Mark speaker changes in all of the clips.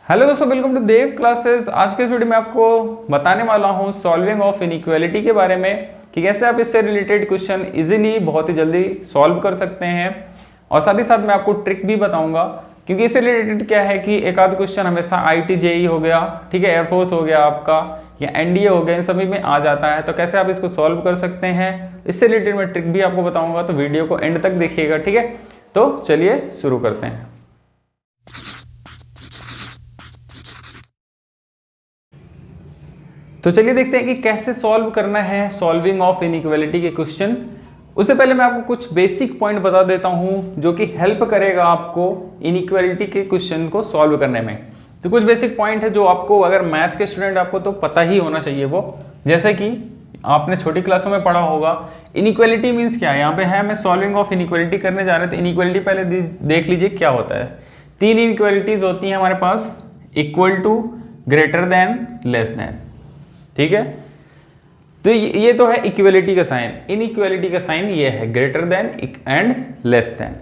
Speaker 1: Hello दोस्तों, welcome to Dev classes. आज के इस वीडियो में आपको बताने वाला हूँ सॉल्विंग ऑफ इनइक्वालिटी के बारे में कि कैसे आप इससे रिलेटेड क्वेश्चन इजीली बहुत ही जल्दी सॉल्व कर सकते हैं। और साथ ही साथ मैं आपको ट्रिक भी बताऊंगा, क्योंकि इससे रिलेटेड क्या है कि एक आध क्वेश्चन हमेशा IIT-JEE हो गया, ठीक है, एयरफोर्स हो गया आपका, या NDA हो गया, इन सभी में आ जाता है। तो कैसे आप इसको सॉल्व कर सकते हैं, इससे रिलेटेड मैं ट्रिक भी आपको बताऊंगा। तो वीडियो को एंड तक देखिएगा, ठीक है। तो चलिए शुरू करते हैं। तो चलिए देखते हैं कि कैसे सॉल्व करना है सॉल्विंग ऑफ इनइक्वालिटी के क्वेश्चन। उससे पहले मैं आपको कुछ बेसिक पॉइंट बता देता हूं जो कि हेल्प करेगा आपको इनइक्वालिटी के क्वेश्चन को सॉल्व करने में। तो कुछ बेसिक पॉइंट है जो आपको, अगर मैथ के स्टूडेंट आपको तो पता ही होना चाहिए वो। जैसे कि आपने छोटी क्लासों में पढ़ा होगा, इनइक्वालिटी मीन्स क्या है। यहाँ पे है, मैं सॉल्विंग ऑफ इनइक्वालिटी करने जा रहे हैं। तो इनइक्वालिटी पहले देख लीजिए क्या होता है। तीन इनइक्वालिटीज होती हैं हमारे पास, equal to, greater than, less than, ठीक है। तो ये तो है इक्वलिटी का साइन। इनइक्वालिटी का साइन ये है, greater than and less than.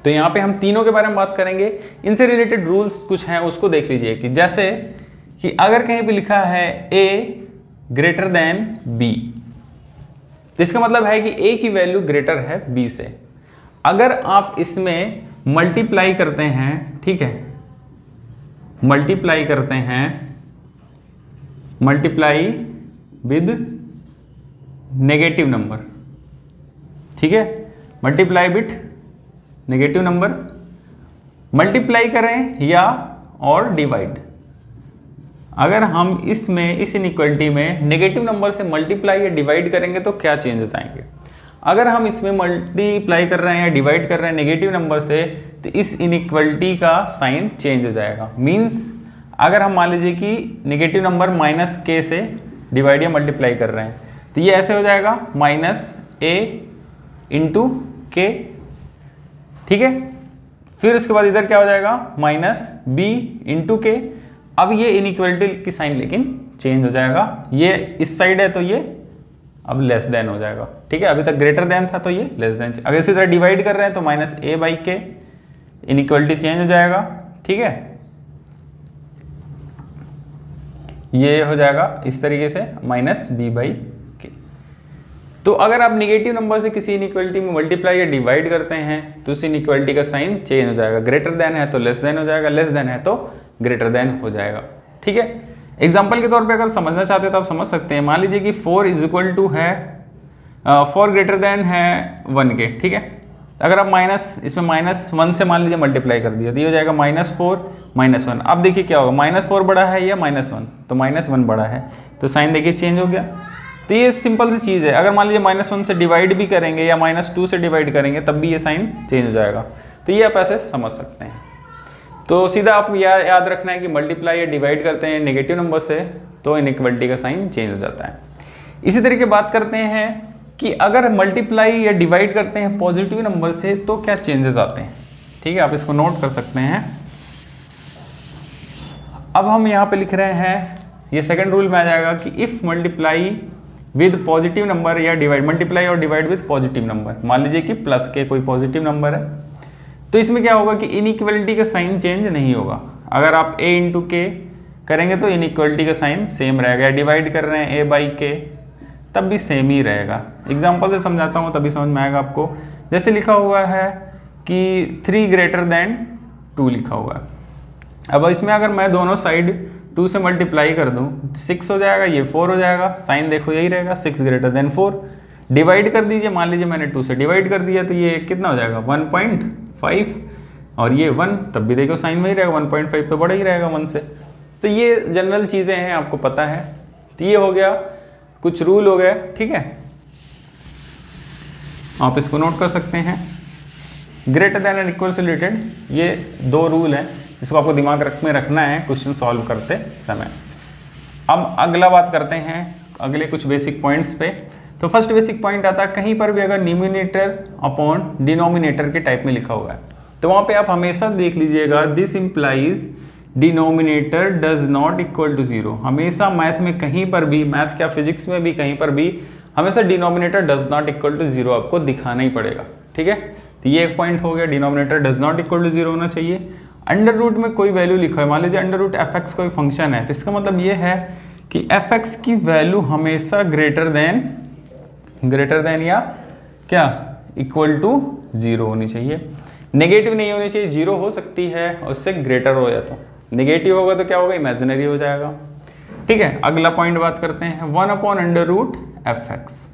Speaker 1: तो यहां पे हम तीनों के बारे में बात करेंगे। इनसे रिलेटेड रूल्स कुछ हैं, उसको देख लीजिए। कि जैसे कि अगर कहीं पे लिखा है a ग्रेटर देन b, तो इसका मतलब है कि a की वैल्यू ग्रेटर है b से। अगर आप इसमें मल्टीप्लाई करते हैं, ठीक है, मल्टीप्लाई करते हैं, मल्टीप्लाई विद नेगेटिव नंबर, ठीक है, multiply with negative number, multiply करें या और डिवाइड। अगर हम इसमें इस इनइक्वालिटी में नेगेटिव नंबर से मल्टीप्लाई या डिवाइड करेंगे तो क्या चेंजेस आएंगे। अगर हम इसमें मल्टीप्लाई कर रहे हैं या डिवाइड कर रहे हैं नेगेटिव नंबर से, तो इस इनइक्वालिटी का साइन चेंज हो जाएगा। मीन्स अगर हम मान लीजिए कि नेगेटिव नंबर माइनस के से डिवाइड या मल्टीप्लाई कर रहे हैं, तो ये ऐसे हो जाएगा माइनस a इंटू के, ठीक है। फिर उसके बाद इधर क्या हो जाएगा, माइनस b इंटू के। अब ये इनइक्वालिटी की साइन लेकिन चेंज हो जाएगा। ये इस साइड है तो ये अब लेस देन हो जाएगा, ठीक है। अभी तक ग्रेटर देन था तो ये लेस देन। अगर इसी तरह डिवाइड कर रहे हैं तो माइनस a बाई के, इनइक्वालिटी चेंज हो जाएगा, ठीक है। ये हो जाएगा इस तरीके से माइनस b बाई के। तो अगर आप निगेटिव नंबर से किसी इनइक्वालिटी में मल्टीप्लाई या डिवाइड करते हैं तो उस इनइक्वालिटी का साइन चेंज हो जाएगा। ग्रेटर देन है तो लेस देन हो जाएगा, लेस देन है तो ग्रेटर देन हो जाएगा, ठीक है। एग्जाम्पल के तौर पे अगर समझना चाहते हैं तो आप समझ सकते हैं। मान लीजिए कि 4 इज इक्वल टू है 4 ग्रेटर देन है 1 के, ठीक है। अगर आप इसमें -1 से मान लीजिए मल्टीप्लाई कर दिया तो ये हो जाएगा -4 -1। अब देखिए क्या होगा, -4 बड़ा है या -1, तो -1 बड़ा है, तो साइन देखिए चेंज हो गया। तो ये सिंपल सी चीज़ है। अगर मान लीजिए -1 से डिवाइड भी करेंगे या -2 से डिवाइड करेंगे तब भी ये साइन चेंज हो जाएगा। तो ये आप ऐसे समझ सकते हैं। तो सीधा आपको याद रखना है कि मल्टीप्लाई या डिवाइड करते हैं नेगेटिव नंबर से तो इनइक्वालिटी का साइन चेंज हो जाता है। इसी तरीके बात करते हैं कि अगर मल्टीप्लाई या डिवाइड करते हैं पॉजिटिव नंबर से तो क्या चेंजेस आते हैं, ठीक है। आप इसको नोट कर सकते हैं। अब हम यहाँ पे लिख रहे हैं, ये सेकंड रूल में आ जाएगा कि if multiply with positive number या डिवाइड, मल्टीप्लाई और डिवाइड विद पॉजिटिव नंबर, मान लीजिए कि प्लस के कोई पॉजिटिव नंबर है, तो इसमें क्या होगा कि इनइक्वालिटी का साइन चेंज नहीं होगा। अगर आप a इंटू के करेंगे तो इनइक्वालिटी का साइन सेम रहेगा। डिवाइड कर रहे हैं a बाई के तब भी सेम ही रहेगा। एग्जाम्पल से समझाता हूँ तभी समझ में आएगा आपको। जैसे लिखा हुआ है कि 3 ग्रेटर देन 2 लिखा हुआ है। अब इसमें अगर मैं दोनों साइड 2 से मल्टीप्लाई कर दूँ 6 हो जाएगा, ये 4 हो जाएगा। साइन देखो यही रहेगा, 6 ग्रेटर देन 4। डिवाइड कर दीजिए, मान लीजिए मैंने 2 से डिवाइड कर दिया तो ये कितना हो जाएगा 1.5, और ये 1, तब भी देखो साइन वही रहेगा, 1.5 तो बड़ा ही रहेगा 1 से। तो ये जनरल चीज़ें हैं, आपको पता है। तो ये हो गया, कुछ रूल हो गए, ठीक है। आप इसको नोट कर सकते हैं। ग्रेटर देन एंड इक्वल से रिलेटेड ये 2 रूल हैं, इसको आपको दिमाग में रखना है क्वेश्चन सॉल्व करते समय। अब अगला बात करते हैं अगले कुछ बेसिक पॉइंट्स पे। तो फर्स्ट बेसिक पॉइंट आता है, कहीं पर भी अगर न्यूमिनेटर अपॉन डिनोमिनेटर के टाइप में लिखा हुआ है तो वहाँ पे आप हमेशा देख लीजिएगा, this implies denominator does not equal to 0। हमेशा मैथ में कहीं पर भी, मैथ क्या फिजिक्स में भी कहीं पर भी हमेशा denominator does not equal to 0 आपको दिखाना ही पड़ेगा, ठीक है। तो ये एक पॉइंट हो गया, denominator does not equal to 0 होना चाहिए। अंडर रूट में कोई वैल्यू लिखा है, मान लीजिए अंडर रूट एफ एक्स कोई फंक्शन है, तो इसका मतलब ये है कि एफ एक्स की वैल्यू हमेशा ग्रेटर देन या क्या इक्वल टू 0 होनी चाहिए। नेगेटिव नहीं होनी चाहिए, 0 हो सकती है और उससे ग्रेटर हो जाए तो, नेगेटिव होगा तो क्या होगा, इमेजिनरी हो जाएगा। ठीक है, अगला पॉइंट बात करते हैं 1 upon under root f x.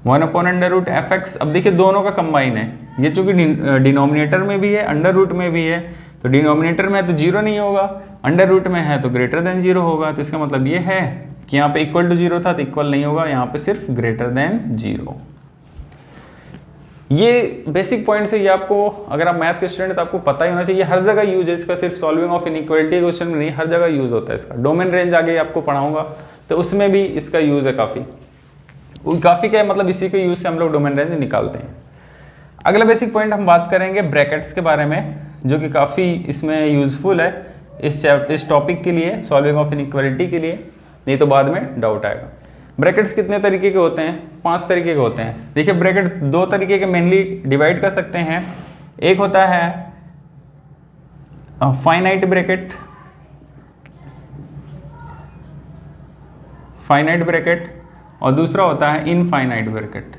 Speaker 1: 1 upon under root f x, अब देखिए दोनों का कंबाइन है, ये चूंकि डिनोमिनेटर में भी है अंडर रूट में भी है, तो डिनोमिनेटर में है तो 0 नहीं होगा, अंडर रूट में है तो ग्रेटर देन 0 होगा। तो इसका मतलब ये है कि यहाँ पे इक्वल टू 0 था तो इक्वल नहीं होगा, यहाँ पे सिर्फ ग्रेटर देन 0। ये बेसिक पॉइंट है, ये आपको, अगर आप मैथ के स्टूडेंट हैं तो आपको पता ही होना चाहिए, हर जगह यूज है इसका, सिर्फ सॉल्विंग ऑफ इनइक्वालिटी क्वेश्चन में नहीं, हर जगह यूज होता है इसका। डोमेन रेंज आगे आपको पढ़ाऊंगा तो उसमें भी इसका यूज है काफ़ी क्या है, मतलब इसी के यूज से हम लोग डोमेन रेंज निकालते हैं। अगला बेसिक पॉइंट हम बात करेंगे ब्रैकेट्स के बारे में, जो कि काफ़ी इसमें यूजफुल है इस टॉपिक के लिए, सॉल्विंग ऑफ इनइक्वालिटी के लिए, नहीं तो बाद में डाउट आएगा। ब्रैकेट्स कितने तरीके के होते हैं, 5 तरीके के होते हैं। देखिए ब्रैकेट 2 तरीके के मेनली डिवाइड कर सकते हैं, एक होता है फाइनाइट ब्रैकेट और दूसरा होता है infinite bracket.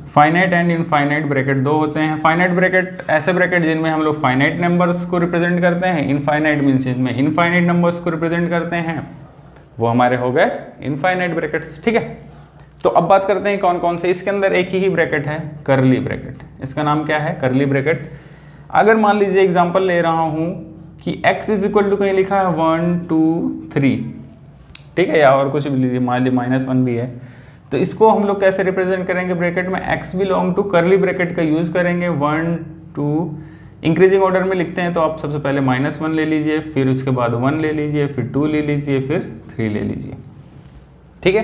Speaker 1: Finite and infinite bracket 2 होते हैं। फाइनाइट ब्रैकेट ऐसे ब्रैकेट जिनमें हम लोग फाइनाइट नंबर्स को रिप्रेजेंट करते हैं, इनफाइनाइट मीन्स जिनमें इनफाइनाइट नंबर्स को रिप्रेजेंट करते हैं, वो हमारे हो गए इनफाइनाइट ब्रैकेट्स। ठीक है, तो अब बात करते हैं कौन कौन से। इसके अंदर एक ही ब्रैकेट है, करली ब्रैकेट। इसका नाम क्या है, करली ब्रैकेट। अगर मान लीजिए एग्जाम्पल ले रहा हूँ कि x इज इक्वल टू कहीं लिखा है 1 2 3, ठीक है, या और कुछ भी लीजिए, मान लीजिए -1 भी है, तो इसको हम लोग कैसे रिप्रेजेंट करेंगे ब्रैकेट में, x belong to curly bracket का यूज करेंगे। 1 2 इंक्रीजिंग ऑर्डर में लिखते हैं तो आप सबसे पहले -1 ले लीजिए, फिर उसके बाद 1 ले लीजिए, फिर 2 ले लीजिए, फिर 3 ले लीजिए। ठीक है,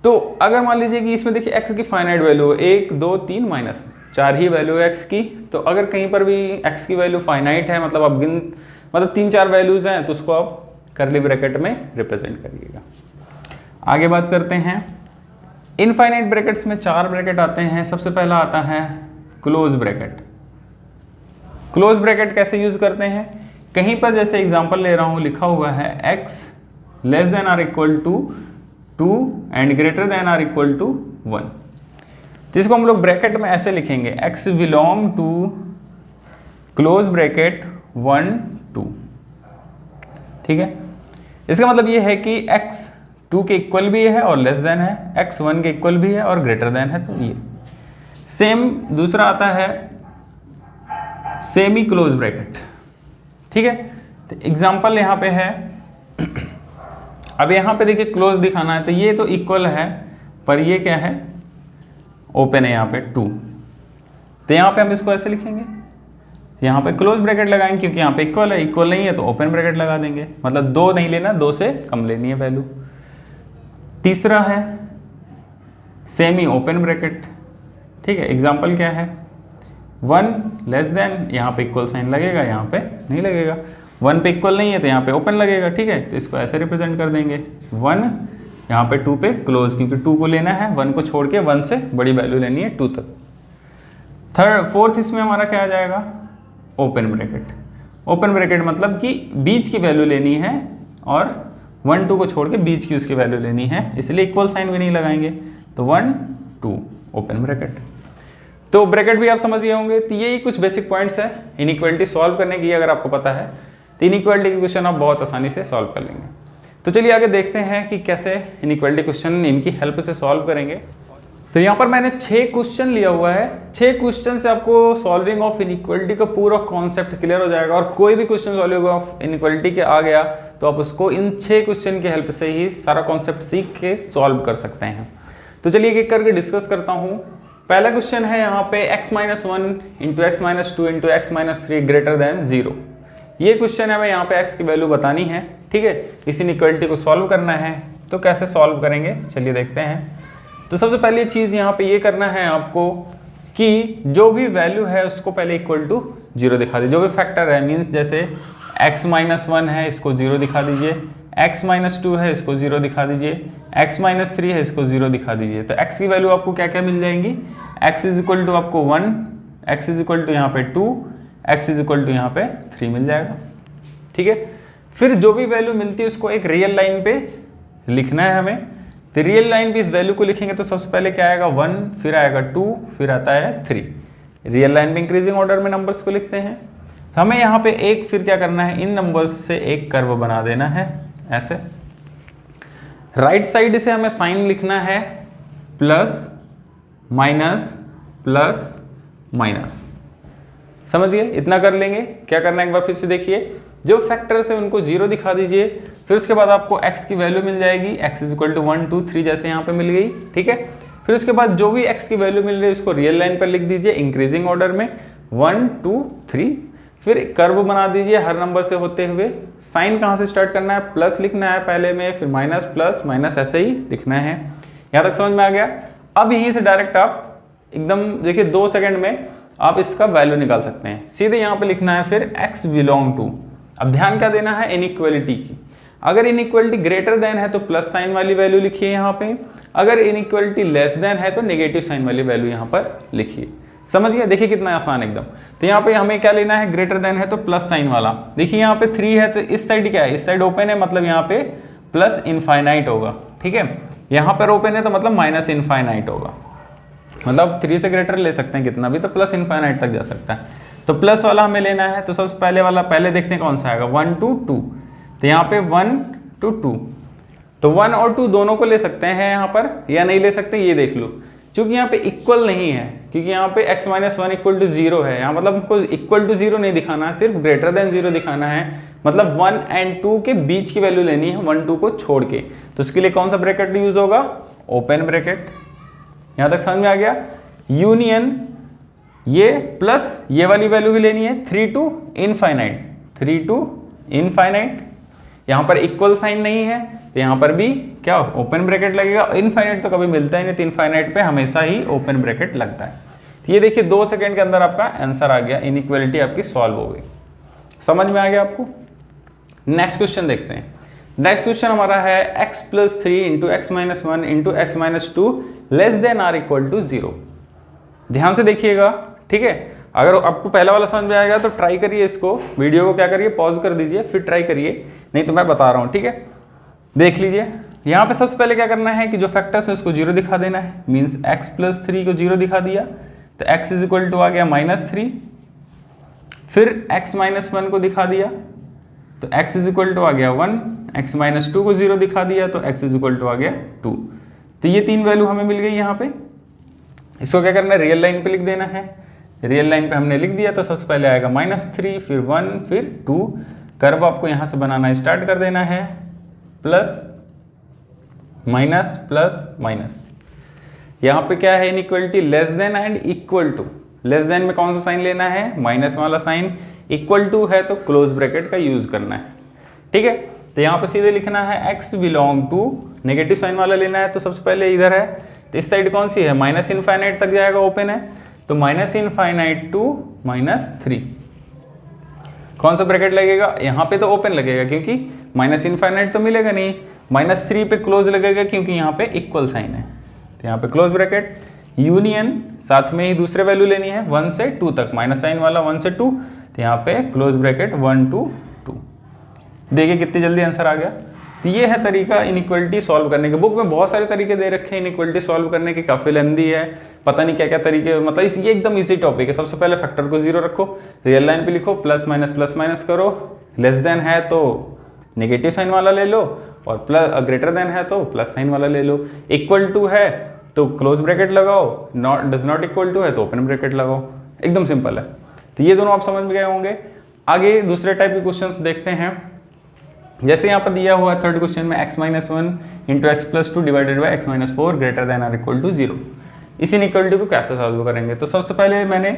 Speaker 1: तो अगर मान लीजिए कि इसमें देखिए x की फाइनाइट वैल्यू 1 2 3 -4 ही वैल्यू है x की, तो अगर कहीं पर भी x की वैल्यू फाइनाइट है, मतलब आप मतलब 3-4 वैल्यूज हैं, तो उसको आप करली ब्रैकेट में रिप्रेजेंट करिएगा। आगे बात करते हैं इनफाइनाइट ब्रैकेट्स में 4 ब्रैकेट आते हैं। सबसे पहला आता है क्लोज ब्रैकेट। क्लोज ब्रैकेट कैसे यूज करते हैं, कहीं पर जैसे एग्जांपल ले रहा हूं, लिखा हुआ है x less than or equal to 2 and greater than or equal to 1, तो इसको हम लोग ब्रैकेट में ऐसे लिखेंगे, x belong to close bracket 1 2। ठीक है, इसका मतलब ये है कि x 2 के इक्वल भी है और लेस देन है, x 1 के इक्वल भी है और ग्रेटर देन है, तो ये सेम। दूसरा आता है सेमी क्लोज ब्रैकेट। ठीक है, तो एग्जांपल यहाँ पे है, अब यहाँ पे देखिए क्लोज दिखाना है, तो ये तो इक्वल है, पर ये क्या है, ओपन है यहाँ पे 2, तो यहाँ पे हम इसको ऐसे लिखेंगे, यहाँ पे क्लोज ब्रैकेट लगाएंगे क्योंकि यहाँ पे इक्वल है, इक्वल नहीं है तो ओपन ब्रैकेट लगा देंगे, मतलब 2 नहीं लेना, 2 से कम लेनी है वैल्यू। तीसरा है सेमी ओपन ब्रैकेट। ठीक है, एग्जांपल क्या है, 1 लेस देन, यहाँ पे इक्वल साइन लगेगा, यहाँ पे नहीं लगेगा, 1 पे इक्वल नहीं है तो यहाँ पे ओपन लगेगा। ठीक है, तो इसको ऐसे रिप्रेजेंट कर देंगे 1, यहाँ पे 2 पे क्लोज, क्योंकि 2 को लेना है, 1 को छोड़ के 1 से बड़ी वैल्यू लेनी है 2 तक। फोर्थ इसमें हमारा क्या आ जाएगा, ओपन ब्रैकेट। ओपन ब्रैकेट मतलब कि बीच की वैल्यू लेनी है और 1 2 को छोड़ के बीच की उसकी वैल्यू लेनी है, इसलिए इक्वल साइन भी नहीं लगाएंगे, तो 1 2 ओपन ब्रैकेट। तो ब्रैकेट भी आप समझ गए होंगे। तो यही कुछ बेसिक पॉइंट्स है इनइक्वालिटी सॉल्व करने की, अगर आपको पता है तो इनइक्वालिटी के क्वेश्चन आप बहुत आसानी से सॉल्व कर लेंगे। तो चलिए आगे देखते हैं कि कैसे इनइक्वालिटी क्वेश्चन इनकी हेल्प से सॉल्व करेंगे। तो यहाँ पर मैंने 6 क्वेश्चन लिया हुआ है, 6 क्वेश्चन से आपको सॉल्विंग ऑफ इनइक्वालिटी का पूरा कॉन्सेप्ट क्लियर हो जाएगा, और कोई भी क्वेश्चन सॉल्विंग ऑफ इनइक्वालिटी के आ गया तो आप उसको इन 6 क्वेश्चन की हेल्प से ही सारा कॉन्सेप्ट सीख के सॉल्व कर सकते हैं। तो चलिए एक एक करके डिस्कस करता हूँ। पहला क्वेश्चन है यहाँ पे x - 1 into x - 2 into x - 3 greater than 0। ये क्वेश्चन है, हमें यहाँ पे x की वैल्यू बतानी है। ठीक है, इस इनइक्वालिटी को सॉल्व करना है, तो कैसे सॉल्व करेंगे चलिए देखते हैं। तो सबसे पहली चीज़ यहाँ पे ये करना है आपको कि जो भी वैल्यू है उसको पहले इक्वल टू 0 दिखा दीजिए। जो भी फैक्टर है, मीन्स जैसे x - 1 है इसको 0 दिखा दीजिए, x - 2 है इसको 0 दिखा दीजिए, x - 3 है इसको 0 दिखा दीजिए। तो x की वैल्यू आपको क्या क्या मिल जाएंगी, x इज इक्वल टू आपको 1 x इज इक्वल टू यहाँ पे 2, x इज इक्वल टू यहाँ पे 3 मिल जाएगा। ठीक है, फिर जो भी वैल्यू मिलती है उसको एक रियल लाइन पे लिखना है हमें। तो रियल लाइन पे इस वैल्यू को लिखेंगे तो सबसे पहले क्या आएगा 1, फिर आएगा 2, फिर आता है 3। रियल लाइन पे इंक्रीजिंग ऑर्डर में नंबर्स को लिखते हैं। तो हमें यहाँ पे एक फिर क्या करना है, इन नंबर्स से एक कर्व बना देना है ऐसे। राइट साइड से हमें साइन लिखना है प्लस माइनस प्लस माइनस। समझ गए, इतना कर लेंगे। क्या करना है एक बार फिर से देखिए, जो फैक्टर्स है उनको 0 दिखा दीजिए, फिर उसके बाद आपको x की वैल्यू मिल जाएगी, x इज इक्वल टू 1 2 3 जैसे यहाँ पे मिल गई। ठीक है, फिर उसके बाद जो भी x की वैल्यू मिल रही है उसको रियल लाइन पर लिख दीजिए इंक्रीजिंग ऑर्डर में 1 2 3, फिर कर्व बना दीजिए हर नंबर से होते हुए। साइन कहाँ से स्टार्ट करना है, प्लस लिखना है पहले में, फिर माइनस प्लस माइनस ऐसे ही लिखना है। यहाँ तक समझ में आ गया। अब यहीं से डायरेक्ट आप एकदम देखिए 2 सेकेंड में आप इसका वैल्यू निकाल सकते हैं। सीधे यहाँ पे लिखना है फिर x बिलोंग टू। अब ध्यान क्या देना है, इनइक्वालिटी की। अगर इनइक्वालिटी ग्रेटर देन है तो प्लस साइन वाली वैल्यू लिखिए यहाँ पे, अगर इनइक्वालिटी लेस देन है तो नेगेटिव साइन वाली वैल्यू यहाँ पर लिखिए। समझ गया, देखिए कितना आसान एकदम। तो यहाँ पे हमें क्या लेना है, ग्रेटर देन है तो प्लस साइन वाला। देखिए यहाँ पे 3 है तो इस साइड क्या है, इस साइड ओपन है, मतलब यहाँ पे प्लस इनफाइनाइट होगा। ठीक है, यहाँ पर ओपन है तो मतलब माइनस इनफाइनाइट होगा, मतलब 3 से ग्रेटर ले सकते हैं कितना भी, तो प्लस इनफाइनाइट तक जा सकता है। तो प्लस वाला हमें लेना है, तो सबसे पहले वाला पहले देखते हैं कौन सा आएगा, 1 2 2। तो यहाँ पे 1 2 2, तो 1 और 2 दोनों को ले सकते हैं यहाँ पर, या नहीं ले सकते ये देख लो। क्योंकि यहाँ पे इक्वल नहीं है, क्योंकि यहाँ पे x माइनस 1 इक्वल टू 0 है, यहाँ मतलब हमको इक्वल टू 0 नहीं दिखाना है, सिर्फ ग्रेटर देन 0 दिखाना है। मतलब 1 एंड 2 के बीच की वैल्यू लेनी है, 1 2 को छोड़ के। तो उसके लिए कौन सा ब्रैकेट यूज होगा, ओपन ब्रैकेट। यहाँ तक समझ में आ गया। यूनियन ये प्लस ये वाली वैल्यू भी लेनी है, 3 टू इनफाइनाइट, 3 टू इनफाइनाइट। यहाँ पर इक्वल साइन नहीं है तो यहाँ पर भी क्या ओपन ब्रैकेट लगेगा। इनफाइनाइट तो कभी मिलता ही नहीं, तो इनफाइनाइट पे हमेशा ही ओपन ब्रैकेट लगता है। तो ये देखिए 2 सेकंड के अंदर आपका आंसर आ गया, इनइक्वालिटी आपकी सॉल्व हो गई। समझ में आ गया आपको। नेक्स्ट क्वेश्चन देखते हैं। नेक्स्ट क्वेश्चन हमारा है x plus 3 into x minus 1 into x minus 2 less than or equal to 0। ध्यान से देखिएगा, ठीक है। अगर आपको पहला वाला समझ में आएगा तो ट्राई करिए, इसको वीडियो को क्या करिए, पॉज कर दीजिए, फिर ट्राई करिए, नहीं तो मैं बता रहा हूँ, ठीक है। देख लीजिए, यहाँ पे सबसे पहले क्या करना है कि जो फैक्टर्स है उसको 0 दिखा देना है। मीन्स x प्लस 3 को 0 दिखा दिया तो x इज इक्वल टू आ गया -3। फिर x माइनस 1 को दिखा दिया तो x इज इक्वल टू आ गया 1। x माइनस 2 को 0 दिखा दिया तो x इज इक्वल टू आ गया 2। तो ये 3 वैल्यू हमें मिल गई यहाँ पे। इसको क्या करना है, रियल लाइन पे लिख देना है। रियल लाइन पे हमने लिख दिया तो सबसे पहले आएगा -3, फिर 1, फिर 2। कर्व आपको यहाँ से बनाना स्टार्ट कर देना है, प्लस माइनस प्लस माइनस। यहाँ पे क्या है, inequality less than and equal to. Less than में कौन सा साइन लेना है, माइनस वाला साइन। इक्वल टू है तो क्लोज ब्रैकेट का यूज करना है, ठीक है। तो यहाँ पे सीधे लिखना है x belong to, negative sign वाला लेना है तो सबसे पहले इधर है, तो इस साइड कौन सी है, माइनस इनफाइनाइट तक जाएगा, ओपन है, तो माइनस इनफाइनाइट टू -3। कौन सा ब्रैकेट लगेगा, यहाँ पे तो ओपन लगेगा क्योंकि माइनस इनफाइनाइट तो मिलेगा नहीं। -3 पे क्लोज लगेगा क्योंकि यहाँ पे इक्वल साइन है, तो यहाँ पे क्लोज ब्रैकेट। यूनियन साथ में ही दूसरे वैल्यू लेनी है 1 से 2 तक, माइनस साइन वाला 1 से 2, तो यहाँ पे क्लोज ब्रैकेट 1 2 2। देखिए कितनी जल्दी आंसर आ गया। तो ये है तरीका इनइक्वालिटी सॉल्व करने के। बुक में बहुत सारे तरीके दे रखे हैं इनइक्वालिटी सॉल्व करने के, काफ़ी लेंदी है, पता नहीं क्या क्या तरीके, मतलब ये एकदम इजी टॉपिक है। सबसे पहले फैक्टर को 0 रखो, रियल लाइन पे लिखो, प्लस माइनस करो, लेस देन है तो नेगेटिव साइन वाला ले लो, और प्लस ग्रेटर देन है तो प्लस साइन वाला ले लो। इक्वल टू है तो क्लोज ब्रैकेट लगाओ, not does not equal to है तो ओपन ब्रैकेट लगाओ, एकदम सिंपल है। तो ये दोनों आप समझ में गए होंगे। आगे दूसरे टाइप के क्वेश्चंस देखते हैं। जैसे यहाँ पर दिया हुआ है थर्ड क्वेश्चन में x minus 1 into x plus 2 divided by x minus 4 greater than or equal to 0। इस इनइक्वालिटी को कैसे सॉल्व करेंगे, तो सबसे पहले मैंने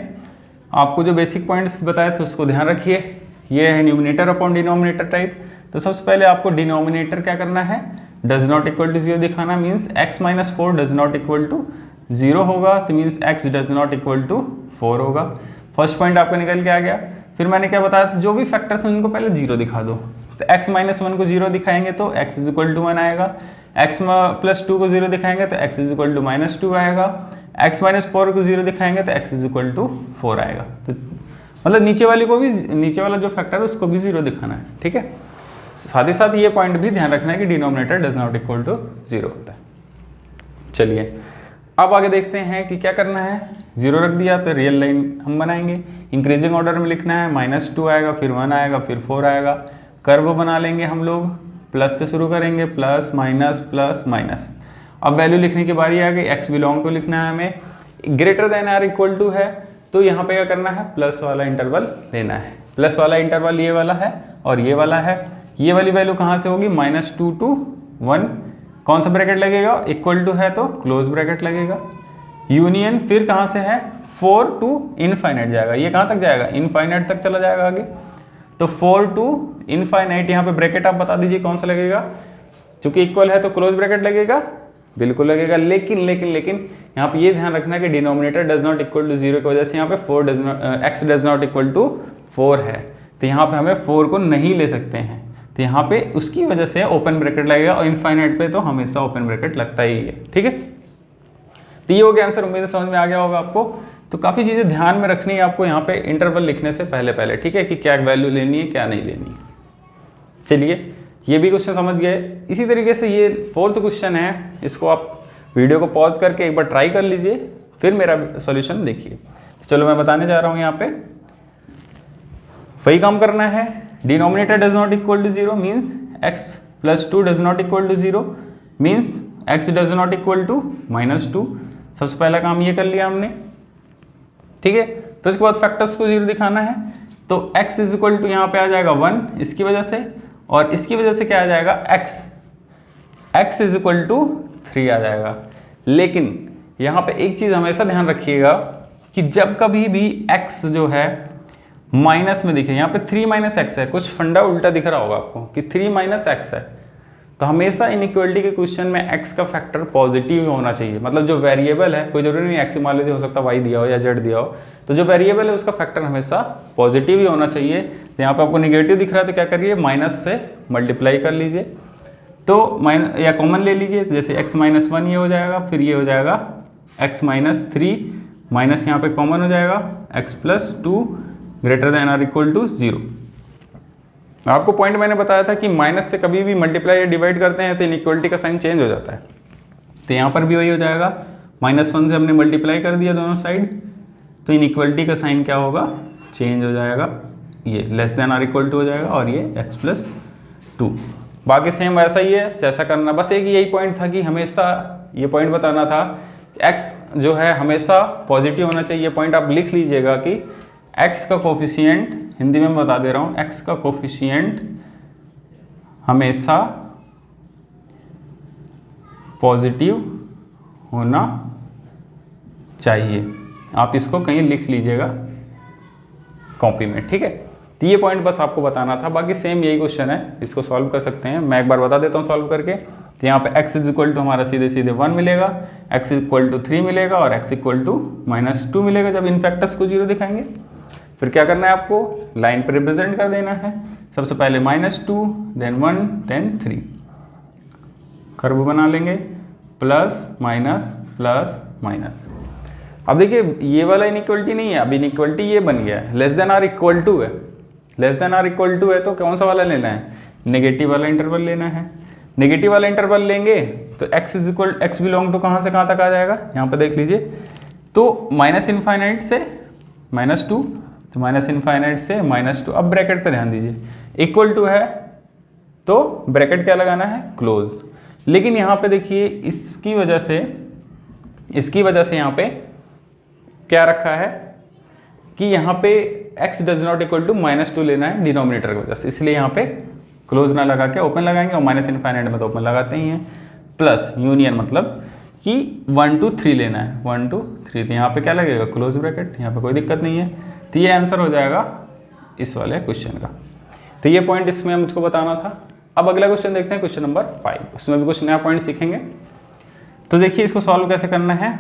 Speaker 1: आपको जो बेसिक पॉइंट्स बताए थे उसको ध्यान रखिए। ये है न्यूमिनेटर अपॉन डिनोमिनेटर टाइप। तो सबसे पहले आपको डिनोमिनेटर क्या करना है, डज नॉट इक्वल टू 0 दिखाना। Means x minus 4 does not equal to 0 होगा, तो means x does not equal to 4 होगा। फर्स्ट पॉइंट आपका निकल के आ गया। फिर मैंने क्या बताया था, जो भी फैक्टर्स हैं उनको पहले 0 दिखा दो। तो x माइनस 1 को 0 दिखाएंगे तो x इज इक्वल टू 1 आएगा। x प्लस 2 को 0 दिखाएंगे तो x इज इक्वल टू -2 आएगा। x माइनस 4 को 0 दिखाएंगे तो x इज इक्वल टू 4 आएगा। तो मतलब नीचे वाले को भी, नीचे वाला जो फैक्टर है उसको भी 0 दिखाना है, ठीक है। साथ ही साथ ये पॉइंट भी ध्यान रखना है कि denominator does not equal to 0 होता है। चलिए अब आगे देखते हैं कि क्या करना है। 0 रख दिया तो रियल लाइन हम बनाएंगे, इंक्रीजिंग ऑर्डर में लिखना है, -2 आएगा, फिर 1 आएगा, फिर 4 आएगा। कर्व बना लेंगे हम लोग, प्लस से शुरू करेंगे, प्लस माइनस प्लस माइनस। अब वैल्यू लिखने की बारी आ गई, x बिलोंग टू लिखना है हमें, greater than or equal to है तो यहाँ पे क्या करना है, प्लस वाला इंटरवल लेना है। प्लस वाला इंटरवल ये वाला है और ये वाला है। ये वाली वैल्यू कहाँ से होगी, -2 to 1, कौन सा ब्रैकेट लगेगा, इक्वल टू है तो क्लोज ब्रैकेट लगेगा। यूनियन फिर कहाँ से है, 4 to इनफाइनाइट जाएगा। ये कहाँ तक जाएगा, इनफाइनाइट तक चला जाएगा आगे। तो 4 to इनफाइनाइट, यहाँ पे ब्रैकेट आप बता दीजिए कौन सा लगेगा। चूंकि इक्वल है तो क्लोज ब्रैकेट लगेगा, बिल्कुल लगेगा। लेकिन यहाँ पे ये ध्यान रखना है कि denominator does not equal to 0 की वजह से यहाँ पे x does not equal to 4 है, तो यहाँ पे हमें 4 को नहीं ले सकते हैं। तो यहाँ पे उसकी वजह से ओपन ब्रैकेट लगेगा और इनफाइनाइट पे तो हमेशा ओपन ब्रैकेट लगता ही है, ठीक है। तो ये हो गया आंसर, उम्मीद है समझ में आ गया होगा आपको। तो काफ़ी चीज़ें ध्यान में रखनी है आपको यहाँ पे इंटरवल लिखने से पहले, ठीक है, कि क्या वैल्यू लेनी है क्या नहीं लेनी है। चलिए ये भी क्वेश्चन समझ गए। इसी तरीके से ये 4th क्वेश्चन है, इसको आप वीडियो को पॉज करके एक बार ट्राई कर लीजिए, फिर मेरा सॉल्यूशन देखिए। चलो मैं बताने जा रहा हूँ यहाँ पे, वही काम करना है। Denominator does not equal to 0 means x + 2 does not equal to 0 means x does not equal to -2। सबसे पहला काम ये कर लिया हमने, ठीक है। फिर उसके बाद फैक्टर्स को 0 दिखाना है, तो x इज इक्वल टू यहाँ पे आ जाएगा 1 इसकी वजह से, और इसकी वजह से क्या आ जाएगा, x इज इक्वल टू 3 आ जाएगा। लेकिन यहाँ पे एक चीज़ हमेशा ध्यान रखिएगा कि जब कभी भी x जो है माइनस में दिखे, यहाँ पे 3 - x है, कुछ फंडा उल्टा दिख रहा होगा आपको कि 3 - x है, तो हमेशा इनइक्वालिटी के क्वेश्चन में x का फैक्टर पॉजिटिव होना चाहिए। मतलब जो वेरिएबल है, कोई जरूरी नहीं x मान लीजिए, हो सकता है y दिया हो या z दिया हो, तो जो वेरिएबल है उसका फैक्टर हमेशा पॉजिटिव ही होना चाहिए। तो यहाँ पे आपको निगेटिव दिख रहा है तो क्या करिए, माइनस से मल्टीप्लाई कर लीजिए, तो या कॉमन ले लीजिए, जैसे x - 1 ये हो जाएगा, फिर ये हो जाएगा x - 3, माइनस यहाँ पे कॉमन हो जाएगा, x + 2 greater than or equal to 0। आपको पॉइंट मैंने बताया था कि माइनस से कभी भी मल्टीप्लाई या डिवाइड करते हैं तो इनइक्वालिटी का साइन चेंज हो जाता है। तो यहाँ पर भी वही हो जाएगा, -1 से हमने मल्टीप्लाई कर दिया दोनों साइड, तो इनइक्वालिटी का साइन क्या होगा, चेंज हो जाएगा, ये less than or equal to हो जाएगा और ये x + 2। बाकी सेम वैसा ही है जैसा करना, बस एक यही पॉइंट था कि हमेशा ये पॉइंट बताना था कि x जो है हमेशा पॉजिटिव होना चाहिए। ये पॉइंट आप लिख लीजिएगा कि x का कोफिशिएंट, हिंदी में मैं बता दे रहा हूँ, x का कोफिशिएंट हमेशा पॉजिटिव होना चाहिए। आप इसको कहीं लिख लीजिएगा कॉपी में, ठीक है। तो ये पॉइंट बस आपको बताना था, बाकी सेम यही क्वेश्चन है, इसको सॉल्व कर सकते हैं। मैं एक बार बता देता हूँ सॉल्व करके। तो यहाँ पे x इज इक्वल टू हमारा सीधे 1 मिलेगा, x इक्वल टू 3 मिलेगा और x इक्वल टू -2 मिलेगा जब इन फैक्टर्स को 0 दिखाएंगे। फिर क्या करना है आपको, लाइन पर रिप्रेजेंट कर देना है। सबसे पहले -2, देन 1, देन 3, कर्व बना लेंगे, प्लस माइनस प्लस माइनस। अब देखिए ये वाला इनइक्वालिटी नहीं है, अब इनइक्वालिटी ये बन गया है, less than or equal to है। Less than or equal to है तो कौन सा वाला लेना है, नेगेटिव वाला इंटरवल लेना है। नेगेटिव वाला इंटरवल लेंगे तो x बिलोंग टू कहाँ से कहाँ तक आ जाएगा, यहाँ पर देख लीजिए। तो -∞ से -2, तो -∞ से -2। अब ब्रैकेट पे ध्यान दीजिए, इक्वल टू है तो ब्रैकेट क्या लगाना है, क्लोज। लेकिन यहाँ पे देखिए इसकी वजह से यहाँ पे क्या रखा है कि यहाँ पे x does not equal to -2 लेना है डिनोमिनेटर की वजह से, इसलिए यहाँ पे क्लोज ना लगा के ओपन लगाएंगे, और -∞ में तो ओपन लगाते ही हैं। प्लस यूनियन मतलब कि 1 to 3 लेना है, 1 to 3, तो यहाँ पे क्या लगेगा, क्लोज ब्रैकेट, यहाँ पे कोई दिक्कत नहीं है। तो ये आंसर हो जाएगा इस वाले क्वेश्चन का। तो ये पॉइंट इसमें मुझको बताना था। अब अगला क्वेश्चन देखते हैं, क्वेश्चन नंबर 5। इसमें भी कुछ नया पॉइंट सीखेंगे। तो देखिए इसको सॉल्व कैसे करना है।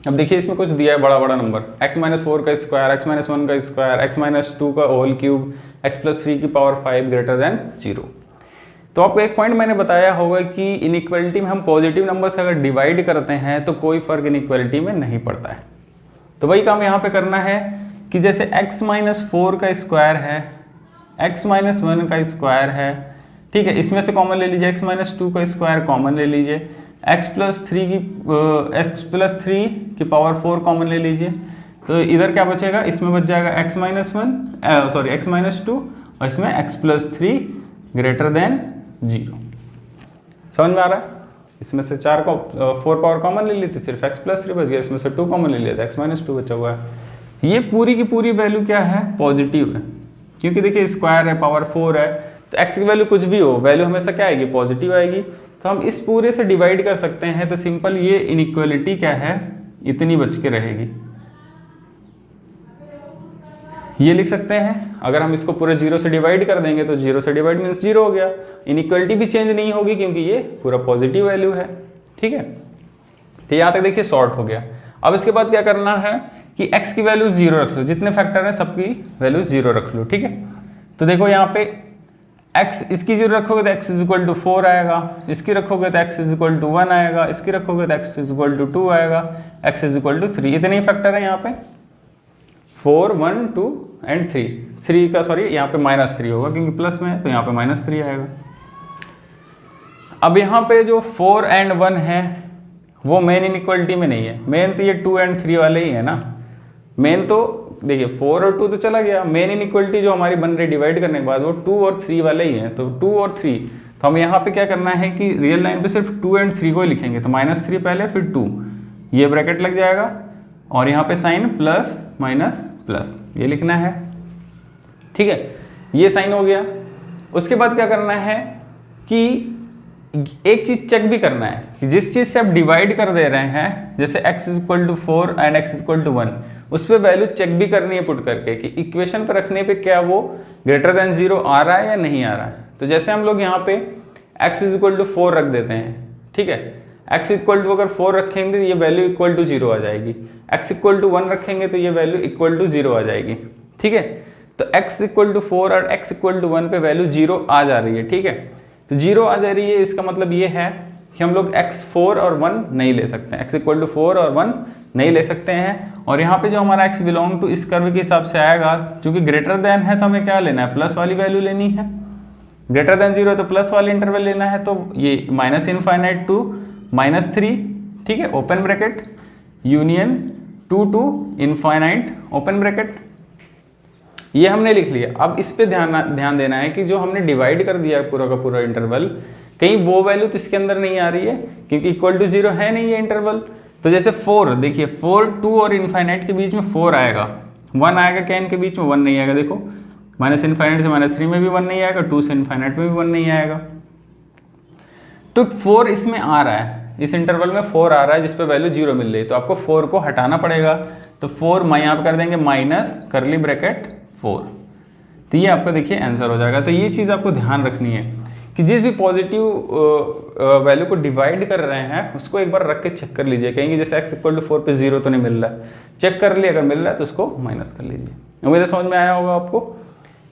Speaker 1: अब देखिए इसमें कुछ दिया है बड़ा नंबर, x - 4 का स्क्वायर, x - 1 का स्क्वायर, x - 2 का होल क्यूब, x + 3 की पावर 5 ग्रेटर देन 0। तो आपको एक पॉइंट मैंने बताया होगा कि इनइक्वालिटी में हम पॉजिटिव नंबर से अगर डिवाइड करते हैं तो कोई फर्क इनइक्वालिटी में नहीं पड़ता है। तो वही काम यहाँ पे करना है कि जैसे x माइनस 4 का स्क्वायर है, x माइनस 1 का स्क्वायर है, ठीक है, इसमें से कॉमन ले लीजिए, x माइनस 2 का स्क्वायर कॉमन ले लीजिए, x प्लस 3 की पावर 4 कॉमन ले लीजिए, तो इधर क्या बचेगा, इसमें बच जाएगा x माइनस 2 और इसमें x प्लस 3 ग्रेटर देन 0। समझ में आ रहा है? इसमें से 4 पावर कॉमन ले ली तो सिर्फ x प्लस 3 बच गया, इसमें से 2 कॉमन ले लिया तो x माइनस 2 बचा हुआ है। ये पूरी की पूरी वैल्यू क्या है, पॉजिटिव है, क्योंकि देखिए स्क्वायर है, पावर 4 है, तो x की वैल्यू कुछ भी हो, वैल्यू हमेशा क्या आएगी, पॉजिटिव आएगी। तो हम इस पूरे से डिवाइड कर सकते हैं, तो सिंपल ये इनइक्वालिटी क्या है, इतनी बच के रहेगी। ये लिख सकते हैं, अगर हम इसको पूरे 0 से डिवाइड कर देंगे तो 0 से डिवाइड मीन्स 0 हो गया, इनइक्वालिटी भी चेंज नहीं होगी क्योंकि ये पूरा पॉजिटिव वैल्यू है, ठीक है। तो यहाँ तक देखिए सॉर्ट हो गया। अब इसके बाद क्या करना है कि x की वैल्यू 0 रख लो, जितने फैक्टर हैं सबकी वैल्यू 0 रख लो, ठीक है। तो देखो यहाँ पे x इसकी 0 रखोगे तो x इज इक्वल टू 4 आएगा, इसकी रखोगे तो x इज इक्वल टू 1 आएगा, इसकी रखोगे तो x इज इक्वल टू 2 आएगा, x इज इक्वल टू 3, इतने ही फैक्टर है यहाँ पे, 4, 1, 2 एंड 3 का सॉरी यहाँ पे -3 होगा क्योंकि प्लस में है तो यहाँ पे -3 आएगा। अब यहाँ पे जो 4 एंड 1 है वो मेन इनइक्वालिटी में नहीं है, मेन तो ये 2 एंड 3 वाले ही है ना। मेन तो देखिए 4 और 2 तो चला गया, मेन इनइक्वालिटी जो हमारी बन रही डिवाइड करने के बाद वो 2 और 3 वाले ही हैं, तो 2 और 3। तो हम यहाँ पे क्या करना है कि रियल लाइन पे सिर्फ 2 एंड 3 को ही लिखेंगे, तो -3 पहले फिर 2, ये ब्रैकेट लग जाएगा और यहाँ पे साइन प्लस माइनस प्लस ये लिखना है, ठीक है, ये साइन हो गया। उसके बाद क्या करना है कि एक चीज चेक भी करना है कि जिस चीज से आप डिवाइड कर दे रहे हैं, जैसे x is equal to 4 and x is equal to 1, उस पर वैल्यू चेक भी करनी है पुट करके कि इक्वेशन पर रखने पे क्या वो ग्रेटर देन 0 आ रहा है या नहीं आ रहा है। तो जैसे हम लोग यहाँ पे x इज इक्वल टू 4 रख देते हैं, ठीक है, x इक्वल टू अगर 4 रखेंगे तो ये वैल्यू इक्वल टू 0 आ जाएगी, x इक्वल टू 1 रखेंगे तो ये वैल्यू इक्वल टू 0 आ जाएगी, ठीक है। तो x इक्वल टू 4 और x इक्वल टू 1 पे वैल्यू 0 आ जा रही है, ठीक है। तो 0 आ जा रही है, इसका मतलब ये है कि हम लोग x 4 और 1 नहीं ले सकते, x इक्वल टू 4 और 1 नहीं ले सकते हैं। और यहाँ पे जो हमारा x बिलोंग टू इस कर्व के हिसाब से आएगा, क्योंकि ग्रेटर देन है तो हमें क्या लेना है, प्लस वाली वैल्यू लेनी है, ग्रेटर देन 0 तो प्लस वाली इंटरवल लेना है, तो ये -∞ टू -3, ठीक है, open bracket union 2 to infinite open bracket, ये हमने लिख लिया। अब इस पे ध्यान देना है कि जो हमने डिवाइड कर दिया पूरा का पूरा इंटरवल, कहीं वो वैल्यू तो इसके अंदर नहीं आ रही है क्योंकि इक्वल टू 0 है नहीं ये इंटरवल। तो जैसे 4 देखिए 4, 2 और इनफाइनाइट के बीच में 4 आएगा, 1 आएगा, क्या इनके बीच में 1 नहीं आएगा, देखो -∞ से -3 में भी 1 नहीं आएगा, 2 से इनफाइनाइट में भी 1 नहीं आएगा। तो 4 इसमें आ रहा है, इस इंटरवल में 4 आ रहा है जिस पे वैल्यू 0 मिल रही है, तो आपको 4 को हटाना पड़ेगा। तो 4 यहाँ पे कर देंगे माइनस कर्ली ब्रैकेट 4, तो ये आपका देखिए आंसर हो जाएगा। तो ये चीज़ आपको ध्यान रखनी है कि जिस भी पॉजिटिव वैल्यू को डिवाइड कर रहे हैं उसको एक बार रख के चेक कर लीजिए, कहीं जैसे x इक्वल टू 4 पे 0 तो नहीं मिल रहा है, चेक कर लिए, अगर मिल रहा है तो उसको माइनस कर लीजिए। उम्मीद है समझ में आया होगा आपको।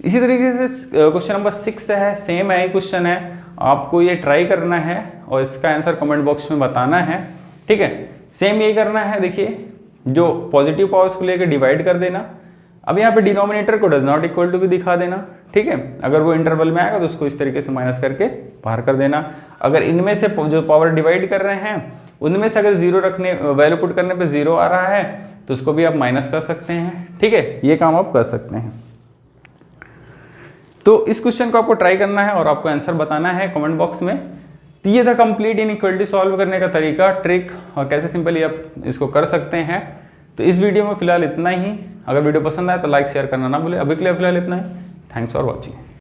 Speaker 1: इसी तरीके से क्वेश्चन नंबर 6 है, सेम है क्वेश्चन है, आपको ये ट्राई करना है और इसका आंसर कमेंट बॉक्स में बताना है, ठीक है। सेम यही करना है, देखिए जो पॉजिटिव पावर्स को लेकर डिवाइड कर देना। अब यहाँ पे डिनोमिनेटर को डज नॉट इक्वल टू भी दिखा देना, ठीक है, अगर वो इंटरवल में आएगा तो उसको इस तरीके से माइनस करके बाहर कर देना। अगर इनमें से जो पावर डिवाइड कर रहे हैं उनमें से अगर 0 रखने वैल्यू पुट करने पे 0 आ रहा है तो उसको भी आप माइनस कर सकते हैं, ठीक है, ये काम आप कर सकते हैं। तो इस क्वेश्चन को आपको ट्राई करना है और आपको आंसर बताना है कमेंट बॉक्स में। तो ये था कंप्लीट इनइक्वालिटी सॉल्व करने का तरीका, ट्रिक, और कैसे सिंपली आप इसको कर सकते हैं। तो इस वीडियो में फिलहाल इतना ही। अगर वीडियो पसंद आए तो लाइक शेयर करना ना भूलें। अभी के लिए फिलहाल इतना ही। Thanks for watching.